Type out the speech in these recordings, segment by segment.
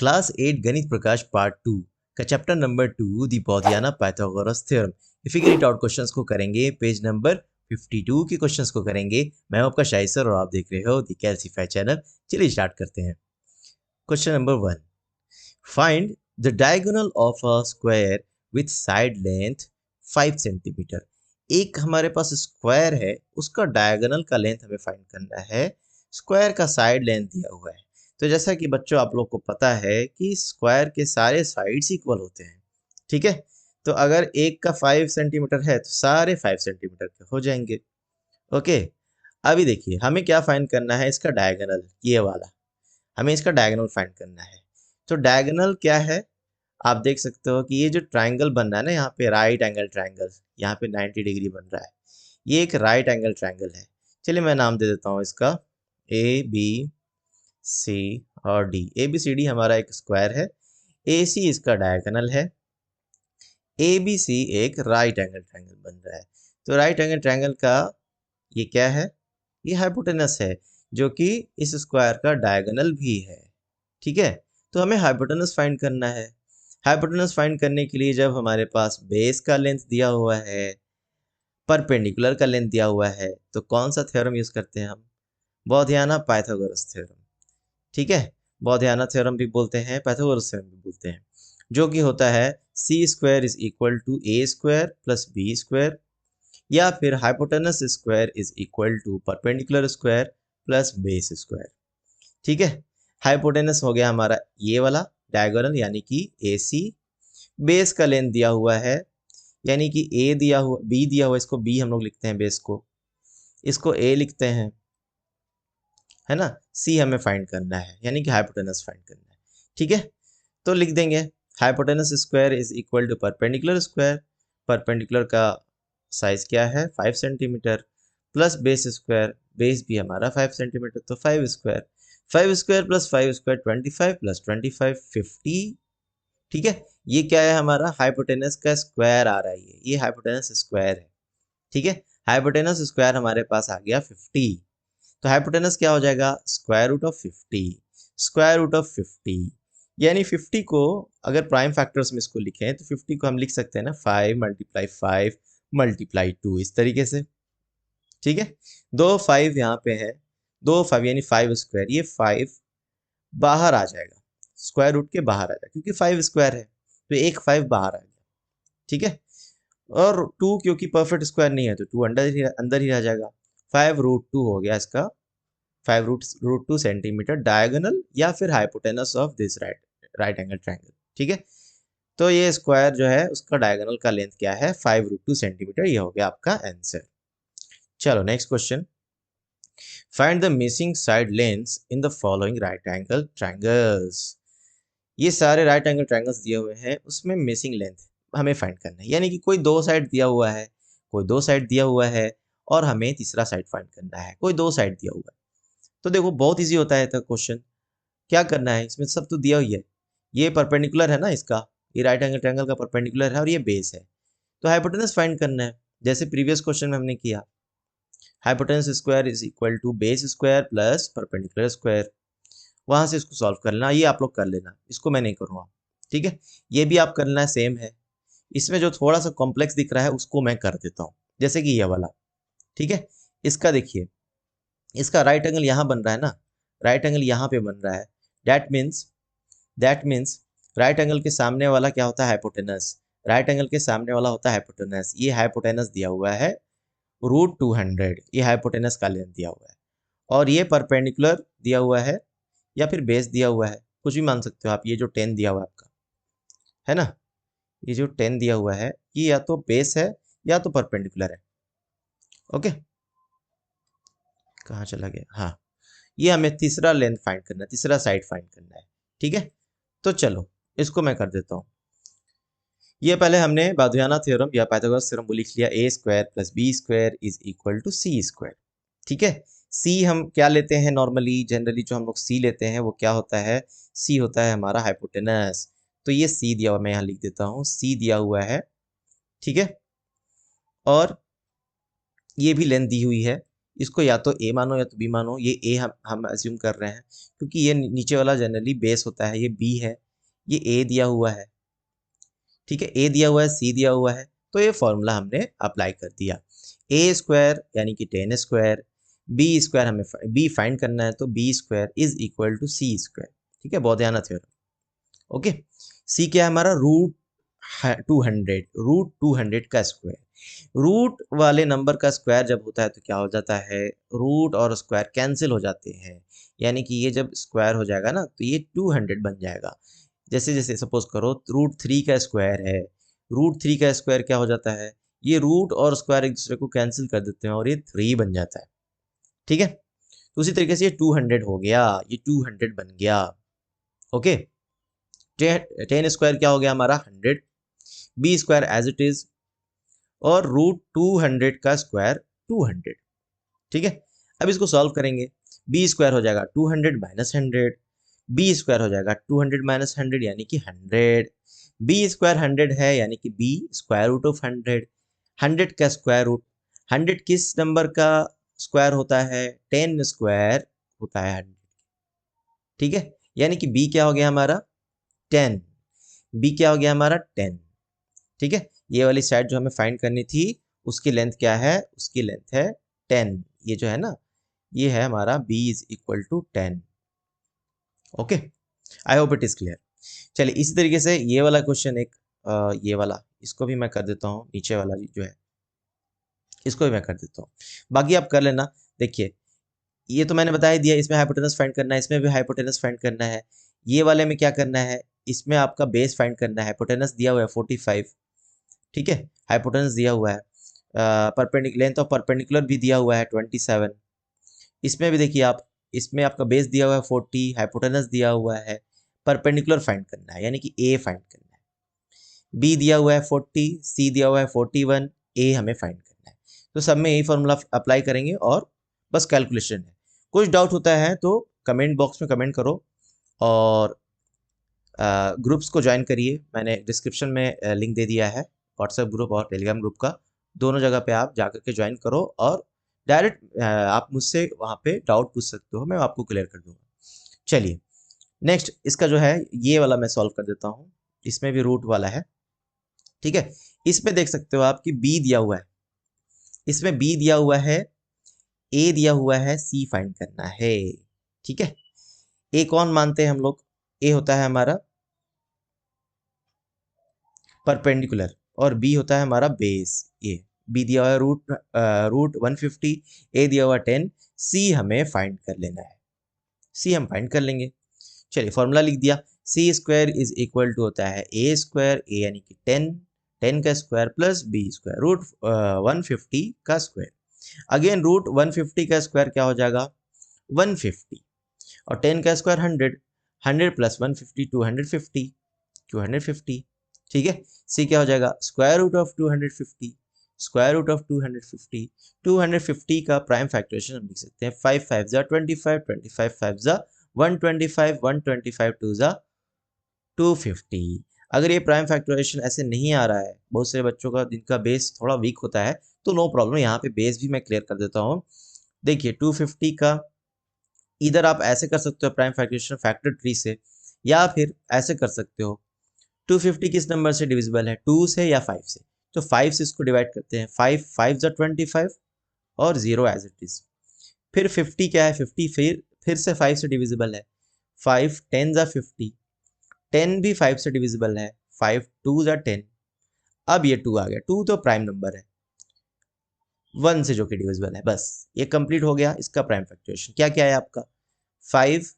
Class 8 गणित प्रकाश part 2 का chapter number 2 the Baudhayana Pythagoras theorem figure it out questions को करेंगे। पेज नंबर 52 के क्वेश्चंस को करेंगे। मैं हूं आपका शाही सर और आप देख रहे हो दी कैल्सीफाई चैनल। चलिए स्टार्ट करते हैं। Question number 1, find the diagonal of a square with side length 5 centimetre. एक हमारे पास स्क्वायर है, उसका डायगोनल का लेंथ हमें फाइंड करना है। स्क्वायर का साइड लेंथ दिया हुआ है। तो जैसा कि बच्चों आप लोग को पता है कि स्क्वायर के सारे साइड्स इक्वल होते हैं, ठीक है। तो अगर एक का 5 सेंटीमीटर है तो सारे 5 सेंटीमीटर के हो जाएंगे। ओके, अभी देखिए हमें क्या फाइंड करना है, इसका डायगोनल, ये वाला हमें इसका डायगोनल फाइंड करना है। तो डायगोनल क्या है, आप देख सकते हो कि ये जो ट्राइंगल बन रहा है ना, यहाँ पे राइट एंगल ट्राइंगल, यहाँ पे 90 डिग्री बन रहा है, ये एक राइट एंगल ट्राइंगल है। चलिए मैं नाम दे देता हूँ इसका ए बी सी और D. A B C D हमारा एक स्क्वायर है, ए सी इसका डायगोनल है, ए बी सी एक राइट एंगल ट्राइंगल बन रहा है। तो राइट एंगल ट्राइंगल का ये क्या है, ये हाइपोटेनस है, जो कि इस स्क्वायर का डायगोनल भी है, ठीक है। तो हमें हाइपोटेनस फाइंड करना है। हाइपोटेनस फाइंड करने के लिए जब हमारे पास बेस का लेंथ दिया हुआ है, परपेंडिकुलर का लेंथ दिया हुआ है, तो कौन सा थ्योरम यूज करते हैं हम, बॉदियाना पाइथागोरस थ्योरम, ठीक है। बॉदियाना थ्योरम भी बोलते हैं, पाइथागोरस थ्योरम भी बोलते हैं, जो कि होता है C square is equal to A square plus B square, या फिर hypotenuse square is equal to perpendicular square plus base square, ठीक है। हाइपोटेनस हो गया हमारा ये वाला डायगोनल यानी कि ए सी, बेस का लेंथ दिया हुआ है यानी कि ए दिया हुआ, बी दिया हुआ, इसको बी हम लोग लिखते हैं, बेस को, इसको ए लिखते हैं, है ना। सी हमें फाइंड करना है यानी कि हाइपोटेनस फाइंड करना है, ठीक है। तो लिख देंगे hypotenuse square is equal to perpendicular square, perpendicular का साइज क्या है 5 centimetre, plus base square, base भी हमारा 5 सेंटीमीटर, तो 5 square, 5 square plus 5 square 25 plus 25 50, ठीक है। ये क्या है, हमारा हाइपोटेनस का स्क्वायर आ रहा है, ये हाइपोटेनस स्क्वायर है, ठीक है। हाइपोटेनस स्क्वायर हमारे पास आ गया 50। तो हाइपोटेनस क्या हो जाएगा, square root of 50, square root of 50, यानी 50 को अगर प्राइम फैक्टर्स में इसको लिखें तो 50 को हम लिख सकते हैं ना 5 मल्टीप्लाई 5 मल्टीप्लाई 2, इस तरीके से, ठीक है। दो 5 यहाँ पे है, दो 5 यानी 5 स्क्वायर, ये 5 बाहर आ जाएगा, स्क्वायर रूट के बाहर आ जाएगा क्योंकि 5 स्क्वायर है, तो एक 5 बाहर आ गया, ठीक है। और 2 क्योंकि परफेक्ट स्क्वायर नहीं है तो 2 अंदर ही रह जाएगा। 5 रूट 2 हो गया इसका, 5 रूट 2 सेंटीमीटर डायगोनल या फिर hypotenuse of this right angle triangle, ठीक है। तो ये स्क्वायर जो है उसका डायगोनल का लेंथ क्या है, 5 रूट 2 सेंटीमीटर, ये हो गया आपका आंसर। चलो next question, find the missing side lengths in the following right angle triangles. ये सारे राइट एंगल ट्राइंगल्स दिए हुए हैं, उसमें मिसिंग लेंथ हमें फाइंड करना है, यानी कि कोई दो साइड दिया हुआ है, कोई दो साइड दिया हुआ है और हमें तीसरा साइड फाइंड करना है, कोई दो साइड दिया हुआ है। तो देखो बहुत इजी होता है क्वेश्चन, क्या करना है, इसमें सब तो दिया हुई है, ये परपेंडिकुलर है ना इसका, ये राइट एंगल ट्रायंगल का परपेंडिकुलर है और ये बेस है, तो हाइपोटेनस फाइंड करना है, जैसे प्रीवियस क्वेश्चन में हमने किया। Hypotenuse square is equal to base square plus perpendicular square, वहां से इसको सॉल्व कर लेना, ये आप लोग कर लेना, इसको मैं नहीं करूँगा, ठीक है। ये भी आप करना है, सेम है। इसमें जो थोड़ा सा कॉम्प्लेक्स दिख रहा है उसको मैं कर देता हूँ, जैसे कि ये वाला, ठीक है। इसका देखिए, इसका राइट एंगल यहाँ बन रहा है ना, राइट एंगल यहाँ पे बन रहा है, दैट मीन्स राइट एंगल के सामने वाला क्या होता है, हाइपोटेनस, राइट एंगल के सामने वाला होता है हाइपोटेनस। ये हाइपोटेनस दिया हुआ है रूट 200, ये हाइपोटेनस का लेंथ दिया हुआ है, और ये परपेंडिकुलर दिया हुआ है या फिर बेस दिया हुआ है, कुछ भी मान सकते हो आप। ये जो 10 दिया हुआ है आपका, है ना, ये जो 10 दिया हुआ है ये या तो बेस है या तो परपेंडिकुलर है। ओके, कहाँ चला गया, हाँ, ये हमें तीसरा लेंथ फाइंड करना है, तीसरा साइड फाइंड करना है, ठीक है। तो चलो इसको मैं कर देता हूँ। ये पहले हमने बादुयाना थ्योरम या पाइथागोरस थ्योरम को लिख लिया, A square plus B square is equal to C square, ठीक है। सी हम क्या लेते हैं, नॉर्मली जनरली जो हम लोग सी लेते हैं वो क्या होता है, सी होता है हमारा हाइपोटेनस। तो ये सी दिया हुआ, मैं यहाँ लिख देता हूँ, सी दिया हुआ है, ठीक है। और ये भी लेंथ दी हुई है, इसको या तो ए मानो या तो बी मानो। ये ए हम अज्यूम कर रहे हैं क्योंकि ये नीचे वाला जनरली बेस होता है, ये बी है, ये ए दिया हुआ है, ठीक है, ए दिया हुआ है, सी दिया हुआ है, तो ये फॉर्मूला हमने अप्लाई कर दिया। ए स्क्वायर यानी कि 10 स्क्वायर, बी स्क्वायर हमें बी फाइंड करना है, तो B square is equal to C square, ठीक है, बोधियाना थ्योरम। ओके, सी क्या है हमारा, रूट 200 का स्क्वायर। रूट वाले नंबर का स्क्वायर जब होता है तो क्या हो जाता है, रूट और स्क्वायर कैंसिल हो जाते हैं, यानी कि ये जब स्क्वायर हो जाएगा ना तो ये 200 बन जाएगा। जैसे जैसे सपोज करो √3 का स्क्वायर है, √3 का स्क्वायर क्या हो जाता है, ये रूट और स्क्वायर एक दूसरे को कैंसिल कर देते हैं और ये 3 बन जाता है, ठीक है। तो उसी तरीके से ये 200 हो गया, ये 200 बन गया। ओके, 10 स्क्वायर क्या हो गया हमारा 100, B square as it is, और √200 का स्क्वायर 200, ठीक है। अब इसको सॉल्व करेंगे, बी स्क्वायर हो जाएगा 200 माइनस 100, बी स्क्वायर हो जाएगा 200 माइनस 100 यानी कि 100, बी स्क्वायर 100 है यानी कि बी स्क्वायर रूट ऑफ 100, 100 का स्क्वायर रूट, 100 किस नंबर का स्क्वायर होता है, 10 स्क्वायर होता है 100, ठीक है, यानी कि बी क्या हो गया हमारा 10, बी क्या हो गया हमारा 10, ठीक है। ये वाली साइड जो हमें फाइंड करनी थी उसकी लेंथ क्या है, उसकी लेंथ है 10, ये जो है ना ये है हमारा b is equal to 10। Okay, I hope it is clear. चलिए इसी तरीके से ये वाला क्वेश्चन एक ये वाला इसको भी मैं कर देता हूँ, नीचे वाला जो है इसको भी मैं कर देता हूँ, बाकी आप कर लेना। देखिए ये तो मैंने बता ही दिया, इसमें हाइपोटेनस फाइंड करना है, इसमें भी हाइपोटेनस फाइंड करना है, ये वाले में क्या करना है, इसमें आपका बेस फाइंड करना है। हाइपोटेनस दिया हुआ है 45, ठीक है, हाइपोटेनस दिया हुआ है, परपेंडिकुलर लेंथ ऑफ परपेंडिकुलर भी दिया हुआ है 27, इसमें भी देखिए आप, इसमें आपका बेस दिया हुआ है 40, हाइपोटेनस दिया हुआ है, परपेंडिकुलर फाइंड करना है यानी कि ए फाइंड करना है, बी दिया हुआ है 40, सी दिया हुआ है 41, ए हमें फाइंड करना है। तो सब में यही फॉर्मूला अप्लाई करेंगे और बस कैलकुलेशन है। कुछ डाउट होता है तो कमेंट बॉक्स में कमेंट करो और ग्रुप्स को ज्वाइन करिए, मैंने डिस्क्रिप्शन में लिंक दे दिया है व्हाट्सएप ग्रुप और टेलीग्राम ग्रुप का, दोनों जगह पे आप जाकर के ज्वाइन करो और डायरेक्ट आप मुझसे वहाँ पे डाउट पूछ सकते हो, मैं आपको क्लियर कर दूंगा। चलिए नेक्स्ट इसका जो है ये वाला मैं सॉल्व कर देता हूँ, इसमें भी रूट वाला है, ठीक है। इसमें देख सकते हो आप कि बी दिया हुआ है, इसमें बी दिया हुआ है, ए दिया हुआ है, सी फाइंड करना है, ठीक है। ए कौन मानते हैं हम लोग, ए होता है हमारा परपेंडिकुलर और बी होता है हमारा बेस। ए बी दिया हुआ है रूट 150, ए दिया हुआ 10, सी हमें फाइंड कर लेना है, सी हम फाइंड कर लेंगे। चलिए फॉर्मूला लिख दिया, सी स्क्वायर इज इक्वल टू होता है ए स्क्वायर, ए यानी कि 10, 10 का square plus B square root 150 का स्क्वायर। अगेन रूट 150 का स्क्वायर क्या हो जाएगा 150, और 10 का स्क्वायर 100, 100 प्लस 150 250, 250, ठीक है। सी क्या हो जाएगा square root of 250, square root of 250, 250 का प्राइम फैक्टराइजेशन हम लिख सकते हैं 5 5 जा 25, 25 5 जा 125, 125 2 जा 250। अगर ये प्राइम फैक्टराइजेशन ऐसे नहीं आ रहा है, बहुत सारे बच्चों का जिनका बेस थोड़ा वीक होता है, तो नो प्रॉब्लम, यहाँ पे बेस भी मैं क्लियर कर देता हूँ। देखिए 250 का इधर आप ऐसे कर सकते हो प्राइम फैक्टराइजेशन फैक्टर ट्री से, या फिर ऐसे कर सकते हो 250 किस नंबर से डिविजिबल है 2 से या 5 से, तो 5 से इसको डिवाइड करते हैं, 5 5 जा 25 और 0 एज इट इज। फिर 50 क्या है 50 फिर से 5 से डिविजिबल है, 5 10 जा 50, 10 भी 5 से डिविजिबल है, 5 2 जा 10, अब ये 2 आ गया, 2 तो प्राइम नंबर है 1 से जो कि डिविजिबल है, बस ये कंप्लीट हो गया इसका प्राइम फैक्टराइजेशन। क्या क्या है आपका 5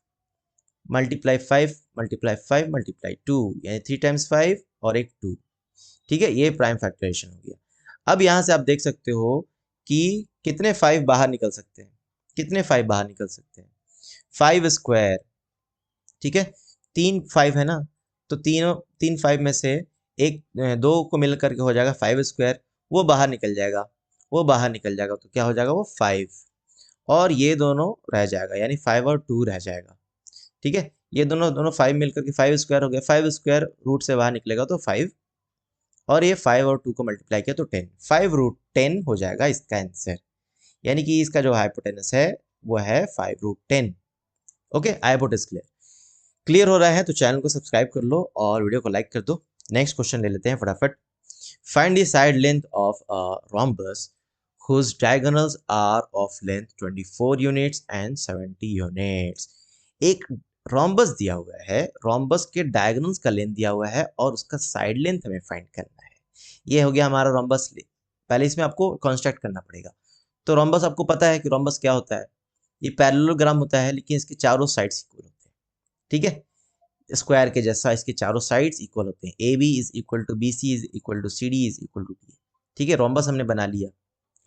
मल्टीप्लाई 5 मल्टीप्लाई 5 मल्टीप्लाई 2 यानी 3 टाइम्स 5 और एक 2, ठीक है, ये प्राइम फैक्टराइजेशन हो गया। अब यहाँ से आप देख सकते हो कि कितने 5 बाहर निकल सकते हैं, कितने 5 बाहर निकल सकते हैं 5 स्क्वायर, ठीक है, 3 5 है ना, तो तीन 5 में से एक 2 को मिल करके हो जाएगा 5 स्क्वायर, वो बाहर निकल जाएगा, वो बाहर निकल जाएगा, तो क्या हो जाएगा वो 5, और ये दोनों रह जाएगा यानी 5 और 2 रह जाएगा, ठीक है। ये दोनों दोनों 5 मिलकर के 5 स्क्वायर हो गया, 5 स्क्वायर रूट से बाहर निकलेगा तो 5, और ये 5 और 2 को मल्टीप्लाई किया तो 10, 5 √10 हो जाएगा इसका आंसर। यानी कि इसका जो हाइपोटेनस है वो है 5√10। Okay, I hope it is clear. Clear हो रहा है तो चैनल को सब्सक्राइब कर लो और वीडियो को लाइक कर दो। नेक्स्ट क्वेश्चन ले लेते हैं फटाफट। Find the side length of a rhombus whose diagonals are of length 24 units and 70 units। एक रोम्बस दिया हुआ है, रोम्बस के डायगोनल्स का लेंथ दिया हुआ है और उसका साइड लेंथ हमें फाइंड करना है। ये हो गया हमारा रोम्बस। पहले इसमें आपको कंस्ट्रक्ट करना पड़ेगा। तो रोम्बस आपको पता है कि रोम्बस क्या होता है, ये पैरेललोग्राम होता है लेकिन इसके चारों साइड्स इक्वल होते हैं। ठीक है, स्क्वायर के जैसा इसके चारों साइड्स इक्वल होते हैं। A B is equal to B C is equal to C D is equal to D. ठीक है, रोम्बस हमने बना लिया,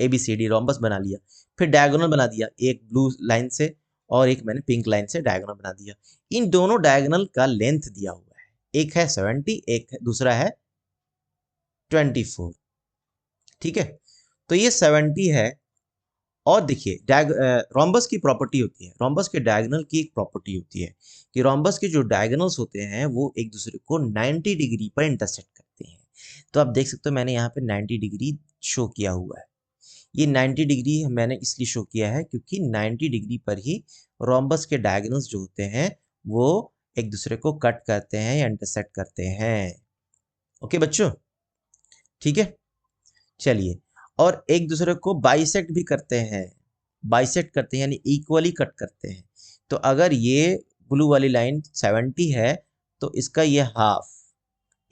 A B C D rhombus बना लिया। फिर डायगोनल बना दिया, एक ब्लू लाइन से और एक मैंने पिंक लाइन से डायगोनल बना दिया। इन दोनों डायगोनल का लेंथ दिया हुआ है, एक है 70, एक है दूसरा है 24। ठीक है, तो ये 70 है। और देखिए रोम्बस की प्रॉपर्टी होती है, रोम्बस के डायगोनल की एक प्रॉपर्टी होती है कि रोम्बस के जो डायगोनल्स होते हैं वो एक दूसरे को 90 डिग्री पर इंटरसेक्ट करते हैं। तो आप देख सकते हो मैंने यहाँ पे 90 डिग्री शो किया हुआ है। ये 90 डिग्री मैंने इसलिए शो किया है क्योंकि 90 डिग्री पर ही रोम्बस के डायगोनल्स जो होते हैं वो एक दूसरे को कट करते हैं या इंटरसेक्ट करते हैं। ओके बच्चों, ठीक है, चलिए। और एक दूसरे को बाइसेक्ट भी करते हैं, बाइसेक्ट करते हैं यानी इक्वली कट करते हैं। तो अगर ये ब्लू वाली लाइन 70 है तो इसका ये हाफ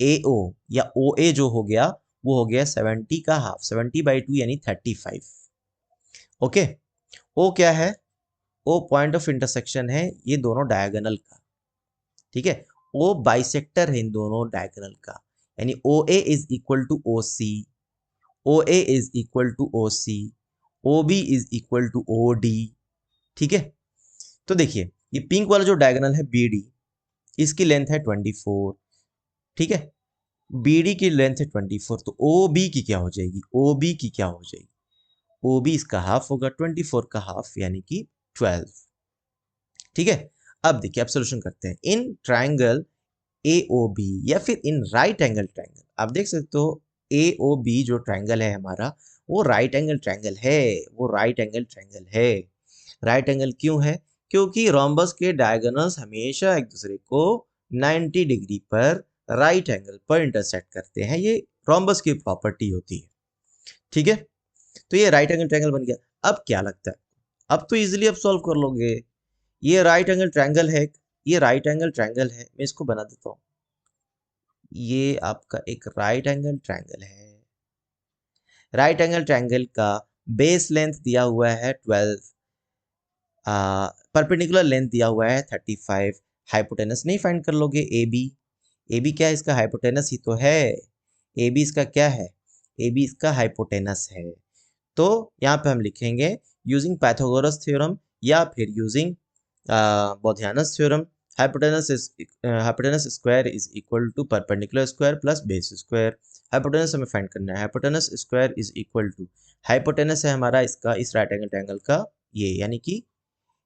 ए ओ या ओ ए जो हो गया वो हो गया 70 का हाफ, 70/2 यानी 35। ओके, ओ क्या है, ओ पॉइंट ऑफ इंटरसेक्शन है ये दोनों डायगोनल का। ठीक है, ओ बाइसेक्टर है इन दोनों डायगोनल का, यानी O A is equal to O C, O A is equal to O C, O B is equal to O D. ठीक है, तो देखिए ये पिंक वाला जो डायगोनल है बी डी, इसकी लेंथ है 24। ठीक है, बी डी की लेंथ है 24, तो ओ बी की क्या हो जाएगी, ओ बी की क्या हो जाएगी, ओ बी इसका हाफ होगा, 24 का हाफ यानी कि 12। ठीक है, अब देखिए अब सोल्यूशन करते हैं। In triangle A O B या फिर इन राइट एंगल ट्राइंगल, आप देख सकते हो ए ओ बी जो ट्राइंगल है हमारा वो राइट एंगल ट्राइंगल है, वो राइट एंगल ट्राइंगल है। राइट एंगल क्यों है, क्योंकि रोम्बस के डायगोनल्स हमेशा एक दूसरे को 90 डिग्री पर राइट एंगल पर इंटरसेक्ट करते हैं, ये रोम्बस की प्रॉपर्टी होती है। ठीक है, तो ये राइट एंगल ट्रायंगल बन गया। अब क्या लगता है, अब तो इजीली अब सॉल्व कर लोगे। ये राइट एंगल ट्रायंगल है, ये राइट एंगल ट्रायंगल है, मैं इसको बना देता हूँ। ये आपका एक राइट एंगल ट्रायंगल है। राइट एंगल ट्रायंगल का बेस लेंथ दिया हुआ है 12, परपेंडिकुलर लेंथ दिया हुआ है 35। हाइपोटेनस नहीं फाइंड कर लोगे, ए बी, ए बी क्या है इसका हाइपोटेनस ही तो है। ए बी इसका क्या है, ए बी इसका हाइपोटेनस है। तो यहाँ पे हम लिखेंगे यूजिंग पाइथागोरस थ्योरम या फिर using Baudhayana's theorem, hypotenuse square is equal to perpendicular square plus base square. Hypotenuse हमें फाइंड करना है, hypotenuse square is equal to, hypotenuse है हमारा इसका इस राइट एंगल ट्रायंगल का ये, यानी कि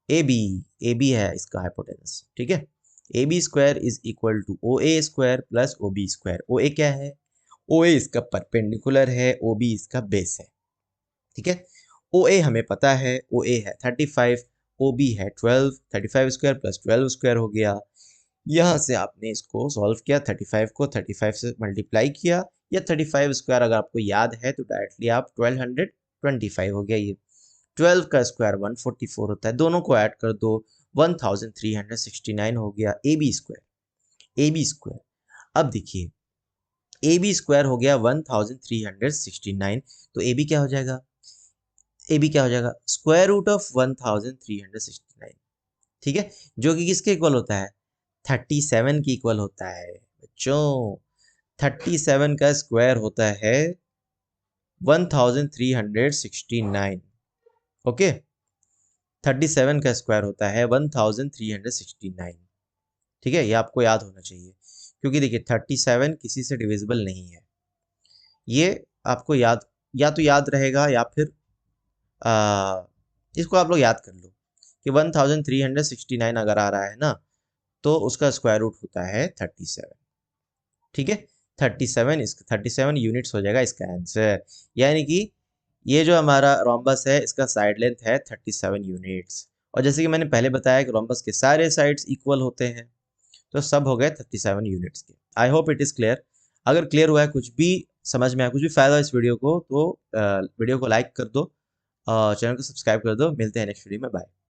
ए बी, ए बी है इसका हाइपोटेनस। ठीक है, A B square is equal to O A square plus O B square. O A क्या है, ओ ए इसका परपेंडिकुलर है, ओ बी इसका बेस है। ठीक है, ओ ए हमें पता है, ओ ए है 35, ओ बी है 12, 35 स्क्वायर प्लस 12 स्क्वायर हो गया। यहाँ से आपने इसको सॉल्व किया, 35 को 35 से मल्टीप्लाई किया, या 35 स्क्वायर अगर आपको याद है तो डायरेक्टली आप 1225 हो गया। ये 12 का स्क्वायर 144 होता है, दोनों को ऐड कर दो 1369 हो गया A B square. A B square, अब देखिए ए बी स्क्वायर हो गया 1369, तो ए बी क्या हो जाएगा, ए बी क्या हो जाएगा स्क्वायर रूट ऑफ 1369। ठीक है, जो कि किसके इक्वल होता है, 37 की इक्वल होता है बच्चों। 37 का स्क्वायर होता है 1369। ओके, 37 का स्क्वायर होता है 1369। ठीक है, ये आपको याद होना चाहिए क्योंकि देखिए 37 किसी से डिविजिबल नहीं है। ये आपको याद, या तो याद रहेगा या फिर इसको आप लोग याद कर लो कि 1369 अगर आ रहा है ना तो उसका स्क्वायर रूट होता है 37। ठीक है, 37 इसका 37 यूनिट्स हो जाएगा इसका आंसर। यानी कि ये जो हमारा रोम्बस है इसका साइड लेंथ है 37 यूनिट्स। और जैसे कि मैंने पहले बताया कि रोम्बस के सारे साइड्स इक्वल होते हैं, तो सब हो गए 37 यूनिट्स के। आई होप इट इज़ क्लियर। अगर क्लियर हुआ है, कुछ भी समझ में आया, कुछ भी फायदा इस वीडियो को, तो वीडियो को लाइक कर दो, चैनल को सब्सक्राइब कर दो। मिलते हैं नेक्स्ट वीडियो में। बाय।